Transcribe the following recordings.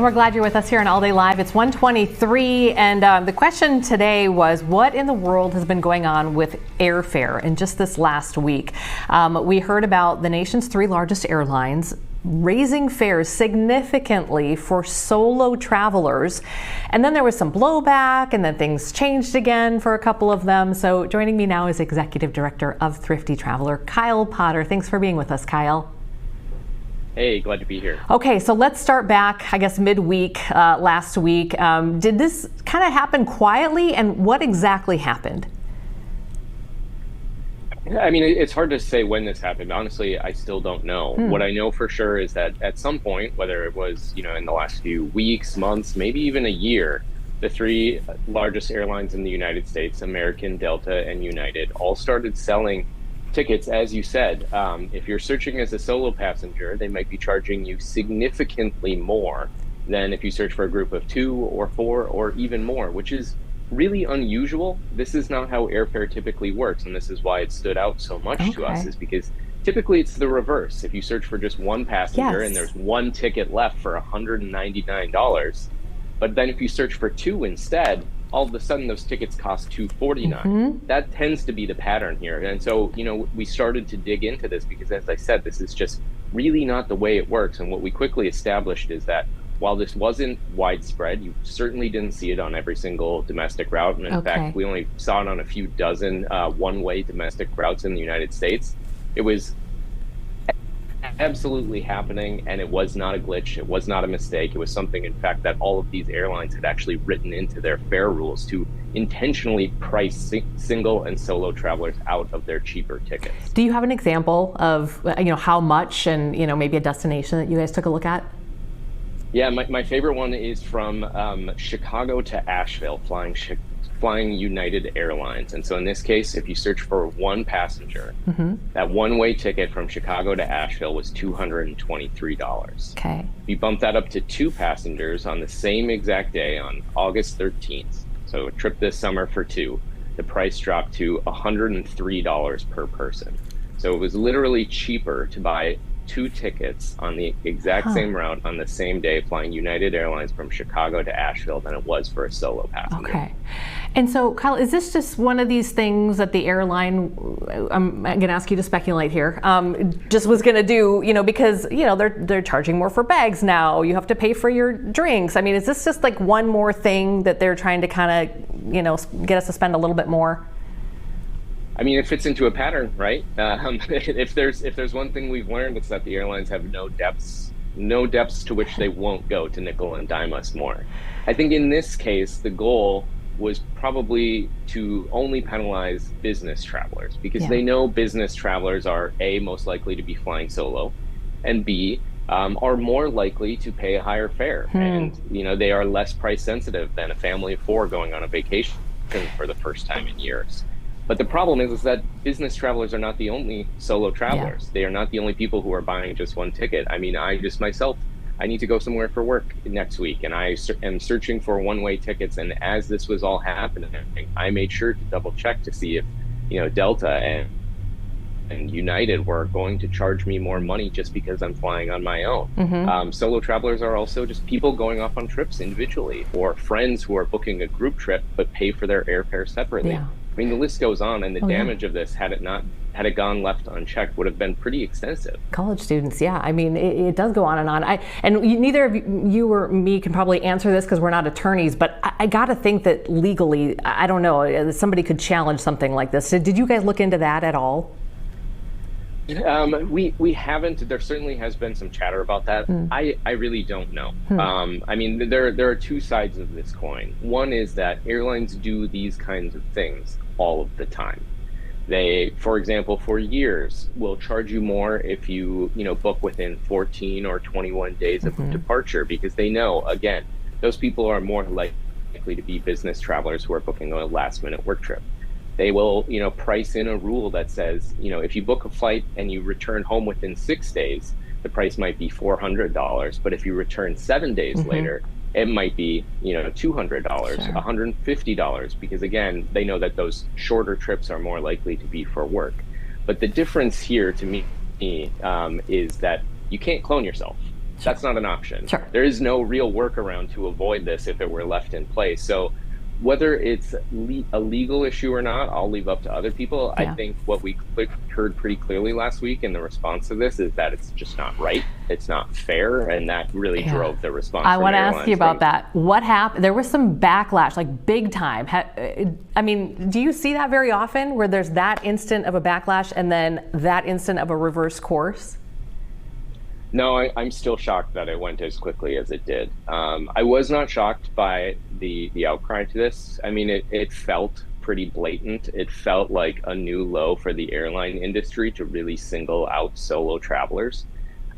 And we're glad you're with us here on All Day Live. It's 1:23, and the question today was, what in the world has been going on with Airfare in just this last week? We heard about the nation's 3 largest airlines raising fares significantly for solo travelers. And then there was some blowback, and then things changed again for a couple of them. So joining me now is Executive Director of Thrifty Traveler, Kyle Potter. Thanks for being with us, Kyle. Hey, glad to be here. Okay, so let's start back, I guess, midweek last week. Did this kind of happen quietly, and what exactly happened? I mean, it's hard to say when this happened. Honestly, I still don't know. What I know for sure is that at some point, whether it was, in the last few weeks, months, maybe even a year, the 3 largest airlines in the United States, American, Delta, and United, all started selling tickets. As you said, if you're searching as a solo passenger, they might be charging you significantly more than if you search for a group of 2 or 4 or even more, which is really unusual. This is not how Airfare typically works, and this is why it stood out so much to us, is because typically it's the reverse. If you search for just 1 passenger and there's 1 ticket left for $199, but then if you search for 2 instead, all of a sudden those tickets cost $249. That tends to be the pattern here. And so, we started to dig into this because, as I said, this is just really not the way it works. And what we quickly established is that while this wasn't widespread, you certainly didn't see it on every single domestic route. And in fact, we only saw it on a few dozen one-way domestic routes in the United States. It was absolutely happening, and it was not a glitch. It was not a mistake. It was something, in fact, that all of these airlines had actually written into their fare rules to intentionally price single and solo travelers out of their cheaper tickets. Do you have an example of how much, and maybe a destination that you guys took a look at? Yeah, my favorite one is from Chicago to Asheville, flying United Airlines. And so in this case, if you search for 1 passenger, that one-way ticket from Chicago to Asheville was $223. Okay. If you bump that up to 2 passengers on the same exact day on August 13th, so a trip this summer for 2, the price dropped to $103 per person. So it was literally cheaper to buy 2 tickets on the exact same route on the same day flying United Airlines from Chicago to Asheville than it was for a solo passenger. Okay. And so, Kyle, is this just one of these things that the airline, I'm going to ask you to speculate here, just was going to do, because, they're charging more for bags now. You have to pay for your drinks. I mean, is this just like one more thing that they're trying to kind of, get us to spend a little bit more? I mean, it fits into a pattern, right? If there's one thing we've learned, it's that the airlines have no depths to which they won't go to nickel and dime us more. I think in this case, the goal was probably to only penalize business travelers because they know business travelers are A, most likely to be flying solo, and B, are more likely to pay a higher fare. And, they are less price sensitive than a family of 4 going on a vacation for the first time in years. But the problem is that business travelers are not the only solo travelers. They are not the only people who are buying just 1 ticket. I mean, I need to go somewhere for work next week, and I am searching for one-way tickets. And as this was all happening, I made sure to double check to see if, Delta and United were going to charge me more money just because I'm flying on my own. Solo travelers are also just people going off on trips individually, or friends who are booking a group trip but pay for their airfare separately. I mean, the list goes on, and the damage of this, had it gone left unchecked, would have been pretty extensive. College students, I mean, it does go on and on. Neither of you or me can probably answer this because we're not attorneys, but I got to think that legally, I don't know, somebody could challenge something like this. Did you guys look into that at all? We haven't. There certainly has been some chatter about that. I really don't know. I mean, there are 2 sides of this coin. One is that airlines do these kinds of things all of the time. They, for example, for years, will charge you more if you book within 14 or 21 days of departure, because they know, again, those people are more likely to be business travelers who are booking a last-minute work trip. They will, price in a rule that says, if you book a flight and you return home within 6 days, the price might be $400. But if you return 7 days later, it might be, $200, $150, because again, they know that those shorter trips are more likely to be for work. But the difference here to me is that you can't clone yourself. That's not an option. Sure. There is no real workaround to avoid this if it were left in place. So whether it's a legal issue or not, I'll leave up to other people. Yeah. I think what we heard pretty clearly last week in the response to this is that it's just not right. It's not fair. And that really drove the response. I want to ask you about that. What happened? There was some backlash, like big time. I mean, do you see that very often where there's that instant of a backlash and then that instant of a reverse course? No, I'm still shocked that it went as quickly as it did. I was not shocked by the outcry to this. I mean, it felt pretty blatant. It felt like a new low for the airline industry to really single out solo travelers.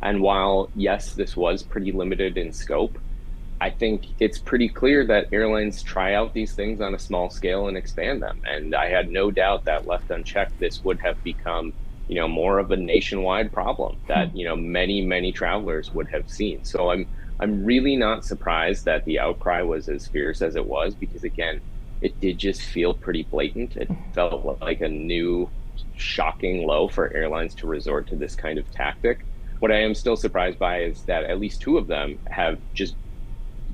And while, yes, this was pretty limited in scope, I think it's pretty clear that airlines try out these things on a small scale and expand them. And I had no doubt that left unchecked, this would have become more of a nationwide problem that, many travelers would have seen. So I'm really not surprised that the outcry was as fierce as it was, because again, it did just feel pretty blatant. It felt like a new shocking low for airlines to resort to this kind of tactic. What I am still surprised by is that at least two of them have just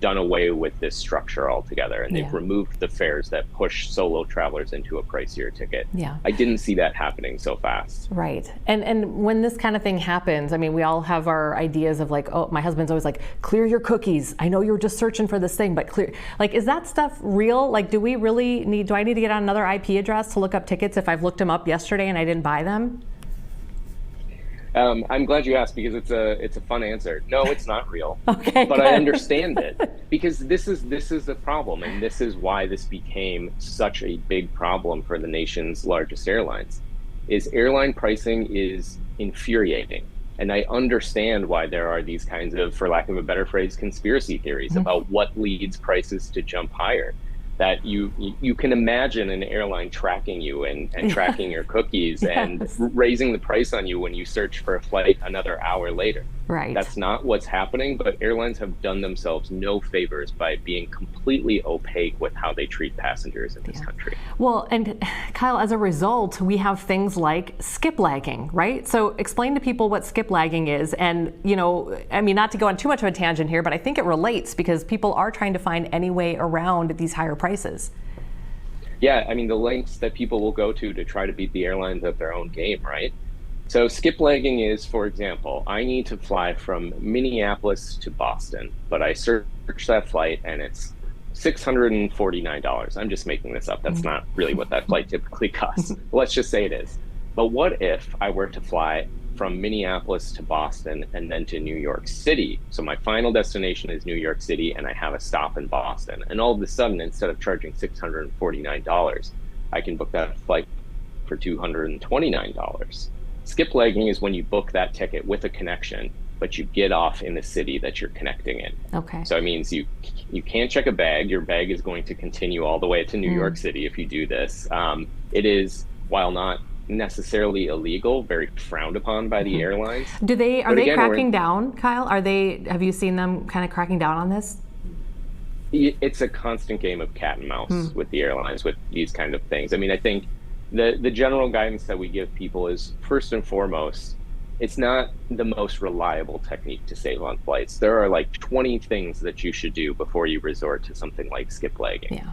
done away with this structure altogether, and they've removed the fares that push solo travelers into a pricier ticket. I didn't see that happening so fast. Right. And when this kind of thing happens, I mean, we all have our ideas of like, oh, my husband's always like, clear your cookies. I know you're just searching for this thing, but clear. Like, is that stuff real? Like, do I need to get on another IP address to look up tickets if I've looked them up yesterday and I didn't buy them? I'm glad you asked, because it's a fun answer. No, it's not real. Okay, but good. I understand it, because this is the problem, and this is why this became such a big problem for the nation's largest airlines. Is airline pricing is infuriating, and I understand why there are these kinds of, for lack of a better phrase, conspiracy theories about what leads prices to jump higher. That you can imagine an airline tracking you and tracking your cookies and raising the price on you when you search for a flight another hour later. Right. That's not what's happening, but airlines have done themselves no favors by being completely opaque with how they treat passengers in this country. Well, and Kyle, as a result, we have things like skip lagging, right? So explain to people what skip lagging is. And, I mean, not to go on too much of a tangent here, but I think it relates because people are trying to find any way around these higher prices. Yeah, I mean, the lengths that people will go to try to beat the airlines at their own game, right? So skip lagging is, for example, I need to fly from Minneapolis to Boston, but I search that flight and it's $649. I'm just making this up. That's not really what that flight typically costs. Let's just say it is. But what if I were to fly from Minneapolis to Boston and then to New York City? So my final destination is New York City and I have a stop in Boston. And all of a sudden, instead of charging $649, I can book that flight for $229. Skip lagging is when you book that ticket with a connection, but you get off in the city that you're connecting in. Okay. So it means you can't check a bag. Your bag is going to continue all the way to New York City if you do this. It is, while not necessarily illegal, very frowned upon by the airlines. Are they cracking down, Kyle? Have you seen them kind of cracking down on this? It's a constant game of cat and mouse with the airlines with these kind of things. I mean, I think the general guidance that we give people is, first and foremost, it's not the most reliable technique to save on flights. There are like 20 things that you should do before you resort to something like skip lagging. Yeah.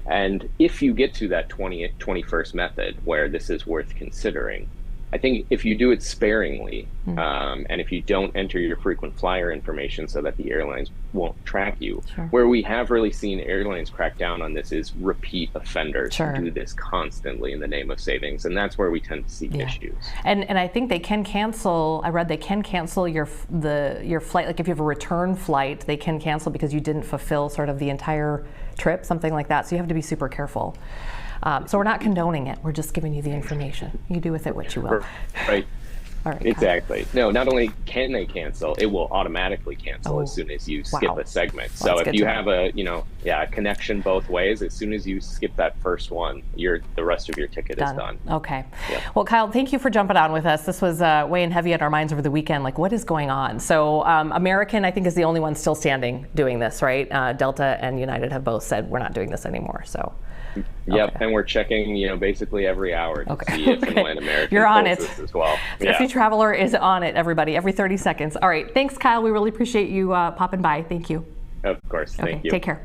And if you get to that 21st method where this is worth considering, I think if you do it sparingly, and if you don't enter your frequent flyer information so that the airlines won't track you, where we have really seen airlines crack down on this is repeat offenders who do this constantly in the name of savings. And that's where we tend to see issues. And I think they can cancel, I read they can cancel your flight. Like if you have a return flight, they can cancel because you didn't fulfill sort of the entire trip, something like that. So you have to be super careful. So we're not condoning it. We're just giving you the information. You do with it what you will. Right. All right. Exactly. No, not only can they cancel, it will automatically cancel as soon as you skip a segment. Well, so if you have a connection both ways, as soon as you skip that first one, the rest of your ticket is done. Okay. Yeah. Well, Kyle, thank you for jumping on with us. This was weighing heavy on our minds over the weekend. Like, what is going on? So American, I think, is the only one still standing doing this, right? Delta and United have both said we're not doing this anymore. So. Yep, Okay. and we're checking, basically every hour to see if and when American You're on pulls it. this as well. Thrifty Traveler is on it, everybody, every 30 seconds. All right. Thanks, Kyle. We really appreciate you popping by. Thank you. Of course. Okay. Thank you. Take care.